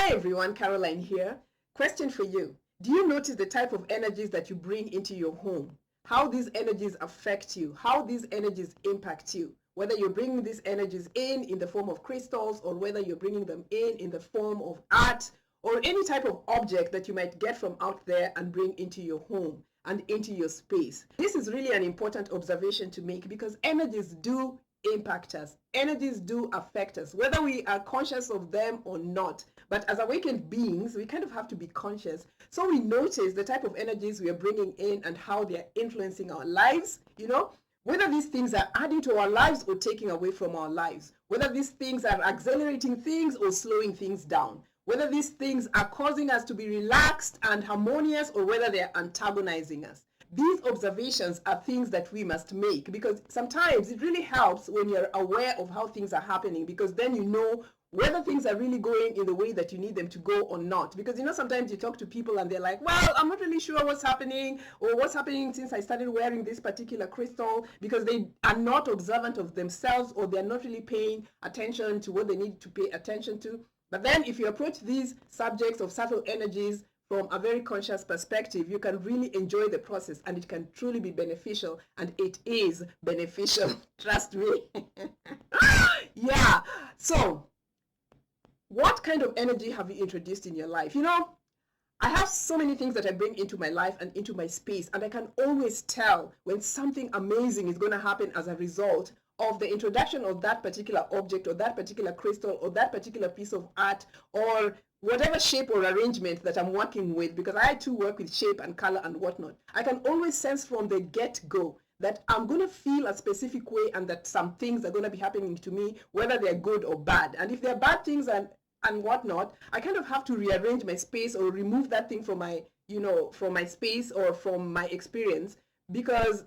Hi everyone, Caroline here. Question for you. Do you notice the type of energies that you bring into your home? How these energies affect you? How these energies impact you? Whether you're bringing these energies in the form of crystals, or whether you're bringing them in the form of art, or any type of object that you might get from out there and bring into your home and into your space. This is really an important observation to make because energies do impact us. Energies do affect us, whether we are conscious of them or not. But as awakened beings, we kind of have to be conscious. So we notice the type of energies we are bringing in and how they are influencing our lives, whether these things are adding to our lives or taking away from our lives, whether these things are accelerating things or slowing things down, whether these things are causing us to be relaxed and harmonious or whether they are antagonizing us. These observations are things that we must make because sometimes it really helps when you're aware of how things are happening, because then you know whether things are really going in the way that you need them to go or not. Because sometimes you talk to people and they're like, well, I'm not really sure what's happening or what's happening since I started wearing this particular crystal, because they are not observant of themselves or they're not really paying attention to what they need to pay attention to. But then if you approach these subjects of subtle energies from a very conscious perspective, you can really enjoy the process and it can truly be beneficial, and it is beneficial. Trust me. Yeah. So what kind of energy have you introduced in your life? I have so many things that I bring into my life and into my space, and I can always tell when something amazing is going to happen as a result of the introduction of that particular object or that particular crystal or that particular piece of art or whatever shape or arrangement that I'm working with, because I too work with shape and color and whatnot. I can always sense from the get-go that I'm going to feel a specific way and that some things are going to be happening to me, whether they're good or bad. And if they're bad things and whatnot, I kind of have to rearrange my space or remove that thing from my, from my space or from my experience, because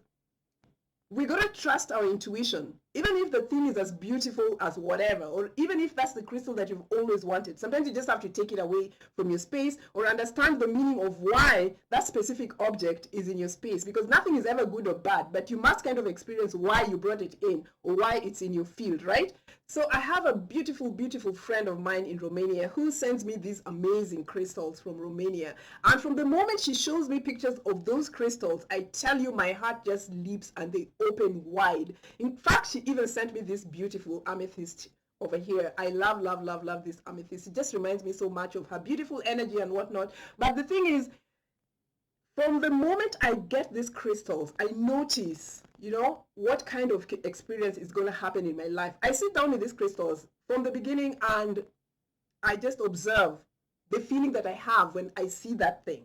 we got to trust our intuition. Even if the thing is as beautiful as whatever, or even if that's the crystal that you've always wanted, sometimes you just have to take it away from your space or understand the meaning of why that specific object is in your space, because nothing is ever good or bad, but you must kind of experience why you brought it in or why it's in your field, right? So I have a beautiful, beautiful friend of mine in Romania who sends me these amazing crystals from Romania. And from the moment she shows me pictures of those crystals, I tell you, my heart just leaps and they open wide. In fact, she even sent me this beautiful amethyst over here. I love, love, love, love this amethyst. It just reminds me so much of her beautiful energy and whatnot. But the thing is, from the moment I get these crystals, I notice, what kind of experience is going to happen in my life. I sit down with these crystals from the beginning and I just observe the feeling that I have when I see that thing.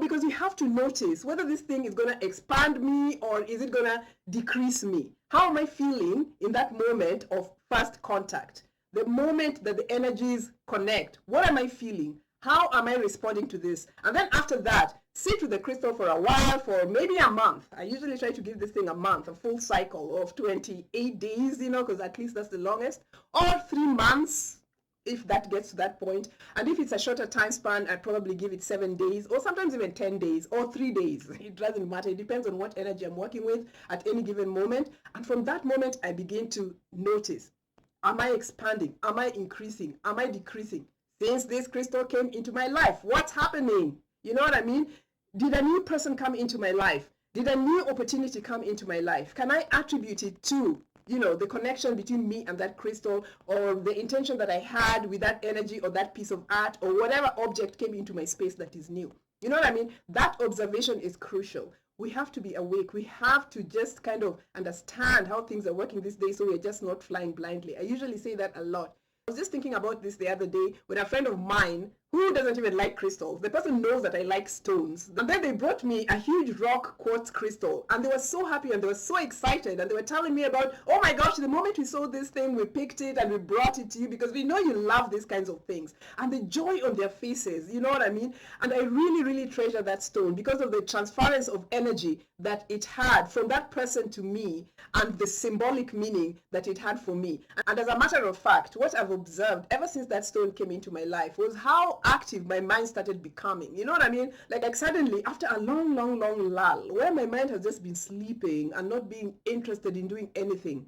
Because you have to notice whether this thing is going to expand me or is it going to decrease me. How am I feeling in that moment of first contact? The moment that the energies connect, what am I feeling? How am I responding to this? And then after that, sit with the crystal for a while, for maybe a month. I usually try to give this thing a month, a full cycle of 28 days, because at least that's the longest, or 3 months, if that gets to that point. And if it's a shorter time span, I'd probably give it 7 days, or sometimes even 10 days, or 3 days. It doesn't matter. It depends on what energy I'm working with at any given moment. And from that moment, I begin to notice, am I expanding? Am I increasing? Am I decreasing? Since this crystal came into my life, what's happening? You know what I mean? Did a new person come into my life? Did a new opportunity come into my life? Can I attribute it to, the connection between me and that crystal, or the intention that I had with that energy or that piece of art or whatever object came into my space that is new? You know what I mean? That observation is crucial. We have to be awake. We have to just kind of understand how things are working these days so we're just not flying blindly. I usually say that a lot. I was just thinking about this the other day with a friend of mine who doesn't even like crystals. The person knows that I like stones. And then they brought me a huge rock quartz crystal. And they were so happy and they were so excited. And they were telling me about, oh my gosh, the moment we saw this thing, we picked it and we brought it to you because we know you love these kinds of things. And the joy on their faces, you know what I mean? And I really, really treasure that stone because of the transference of energy that it had from that person to me and the symbolic meaning that it had for me. And as a matter of fact, what I've observed ever since that stone came into my life was how active my mind started becoming. You know what I mean? Like suddenly, after a long, long, long lull, where my mind has just been sleeping and not being interested in doing anything,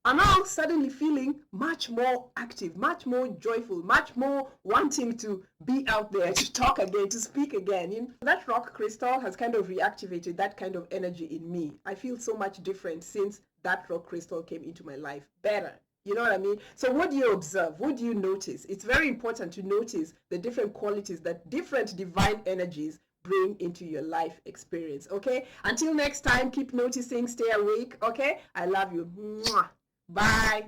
are now suddenly feeling much more active, much more joyful, much more wanting to be out there, to talk again, to speak again. You know, that rock crystal has kind of reactivated that kind of energy in me. I feel so much different since that rock crystal came into my life. Better. You know what I mean? So what do you observe? What do you notice? It's very important to notice the different qualities that different divine energies bring into your life experience. Okay? Until next time, keep noticing, stay awake. Okay? I love you. Mwah. Bye.